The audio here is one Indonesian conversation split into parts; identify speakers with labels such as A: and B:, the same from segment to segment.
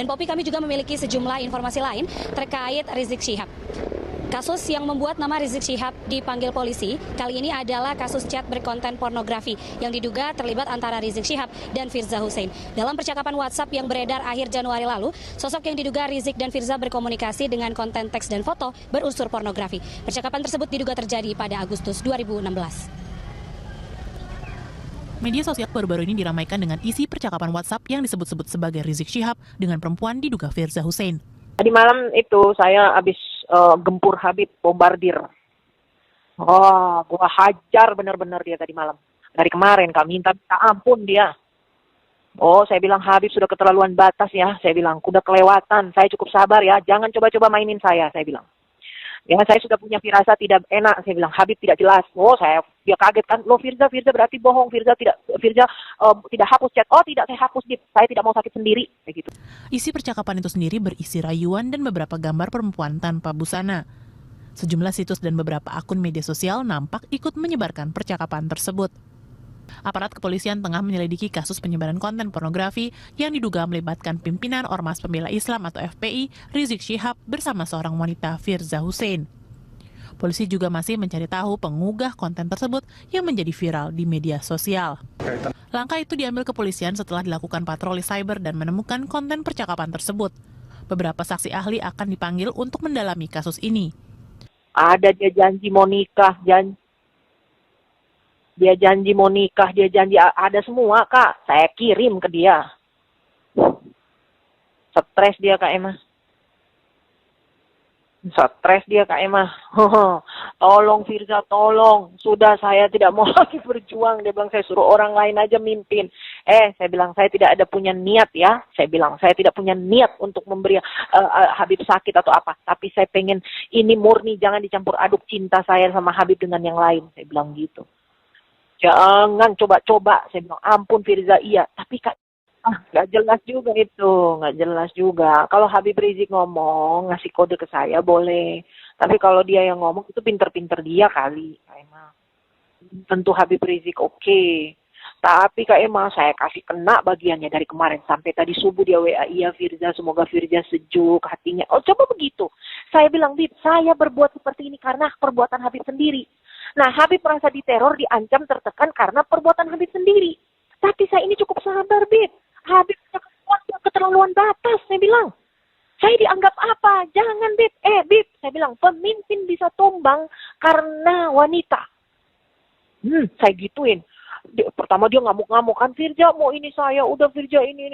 A: Dan Popi, kami juga memiliki sejumlah informasi lain terkait Rizik Syihab. Kasus yang membuat nama Rizik Syihab dipanggil polisi kali ini adalah kasus chat berkonten pornografi yang diduga terlibat antara Rizik Syihab dan Firza Husein. Dalam percakapan WhatsApp yang beredar akhir Januari lalu, sosok yang diduga Rizik dan Firza berkomunikasi dengan konten teks dan foto berunsur pornografi. Percakapan tersebut diduga terjadi pada Agustus 2016.
B: Media sosial baru-baru ini diramaikan dengan isi percakapan WhatsApp yang disebut-sebut sebagai Rizik Syihab dengan perempuan diduga Firza Husein.
C: Tadi malam itu saya habis gempur Habib, bombardir. Gua hajar benar-benar dia tadi malam. Dari kemarin kami minta ampun dia. Saya bilang Habib sudah keterlaluan batas ya. Saya bilang udah kelewatan. Saya cukup sabar ya. Jangan coba-coba mainin saya bilang. Ya, saya sudah punya firasat tidak enak. Saya bilang Habib tidak jelas. Dia kaget kan. Loh Firza berarti bohong. Firza tidak hapus chat. Tidak, saya hapus Bib. Saya tidak mau sakit sendiri. Kayak gitu.
B: Isi percakapan itu sendiri berisi rayuan dan beberapa gambar perempuan tanpa busana. Sejumlah situs dan beberapa akun media sosial nampak ikut menyebarkan percakapan tersebut. Aparat kepolisian tengah menyelidiki kasus penyebaran konten pornografi yang diduga melibatkan pimpinan Ormas Pembela Islam atau FPI, Rizik Syihab bersama seorang wanita, Firza Husein. Polisi juga masih mencari tahu pengunggah konten tersebut yang menjadi viral di media sosial. Langkah itu diambil kepolisian setelah dilakukan patroli cyber dan menemukan konten percakapan tersebut. Beberapa saksi ahli akan dipanggil untuk mendalami kasus ini.
C: Ada dia janji mau nikah, dia janji mau nikah, dia janji ada semua Kak. Saya kirim ke dia. Stres dia Kak Emma. Tolong Firza, tolong. Sudah saya tidak mau lagi berjuang. Dia bilang saya suruh orang lain aja mimpin. Saya bilang saya tidak ada punya niat ya. Saya bilang saya tidak punya niat untuk memberi Habib sakit atau apa. Tapi saya pengen ini murni, jangan dicampur aduk cinta saya sama Habib dengan yang lain. Saya bilang gitu. Jangan coba-coba. Saya bilang ampun Firza, iya. Tapi Kak, nggak jelas juga itu, nggak jelas juga. Kalau Habib Rizik ngomong, ngasih kode ke saya boleh. Tapi kalau dia yang ngomong itu pinter-pinter dia kali, Kak Emma. Tentu Habib Rizik oke. Tapi Kak Emma, saya kasih kena bagiannya dari kemarin. Sampai tadi subuh dia WA, iya Firza, semoga Firza sejuk hatinya. Coba begitu. Saya bilang, Bib, saya berbuat seperti ini karena perbuatan Habib sendiri. Nah, Habib merasa diteror, diancam, tertekan karena perbuatan Habib sendiri. Tapi saya ini cukup sabar, Bib. Habib keterlaluan batas, saya bilang. Saya dianggap apa? Jangan, Bib. Bib, saya bilang, pemimpin bisa tumbang karena wanita. Saya gituin. Pertama dia ngamuk-ngamuk kan, Firza mau ini saya, udah Firza ini.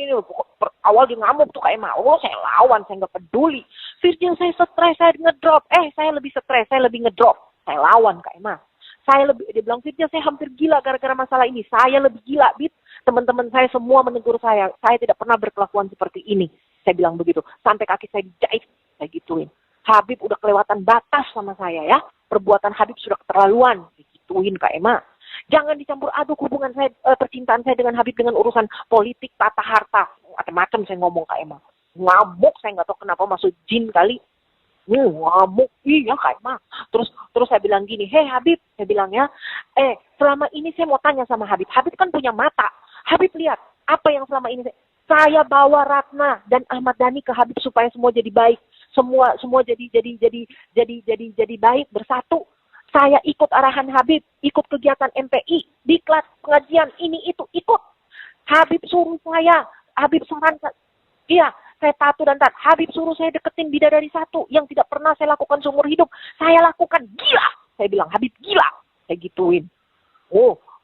C: Awal dia ngamuk tuh kayak saya lawan, saya nggak peduli. Firza saya stres, saya ngedrop. Saya lebih stres, saya lebih ngedrop. Saya lawan Kak Emma. Dia bilang, Firza saya hampir gila gara-gara masalah ini. Saya lebih gila, Bib. Teman-teman saya semua menegur saya tidak pernah berkelakuan seperti ini. Saya bilang begitu. Sampai kaki saya dijahit, saya gituin. Habib udah kelewatan batas sama saya ya. Perbuatan Habib sudah keterlaluan. Gituin Kak Emma. Jangan dicampur aduk hubungan saya, percintaan saya dengan Habib dengan urusan politik, tata harta. Macam-macam saya ngomong Kak Emma. Ngamuk, saya nggak tahu kenapa masuk jin kali. Ngamuk, iya Kak Emma. Terus saya bilang gini, Habib, saya bilang ya, selama ini saya mau tanya sama Habib. Habib kan punya mata. Habib lihat apa yang selama ini saya bawa Ratna dan Ahmad Dhani ke Habib supaya semua jadi baik, semua jadi baik bersatu. Saya ikut arahan Habib, ikut kegiatan MPI, diklat pengajian ini itu ikut. Habib suruh saya, Habib sarankan, iya. Saya tato dan Habib suruh saya deketin bidadari satu yang tidak pernah saya lakukan seumur hidup. Saya lakukan, gila. Saya bilang, Habib gila. Saya gituin.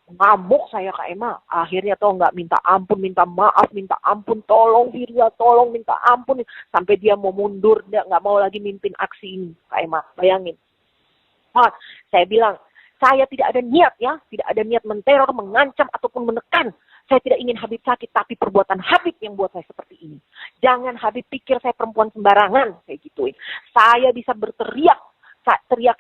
C: Ngamuk saya Kak Emma. Akhirnya nggak minta ampun, minta maaf, minta ampun. Tolong Firza, tolong minta ampun. Sampai dia mau mundur, dia nggak mau lagi mimpin aksi ini. Kak Emma, bayangin. Saya bilang, saya tidak ada niat ya. Tidak ada niat menteror, mengancam, ataupun menekan. Saya tidak ingin Habib sakit, tapi perbuatan Habib yang buat saya seperti ini. Jangan Habib pikir saya perempuan sembarangan, saya gituin. Saya bisa berteriak, teriak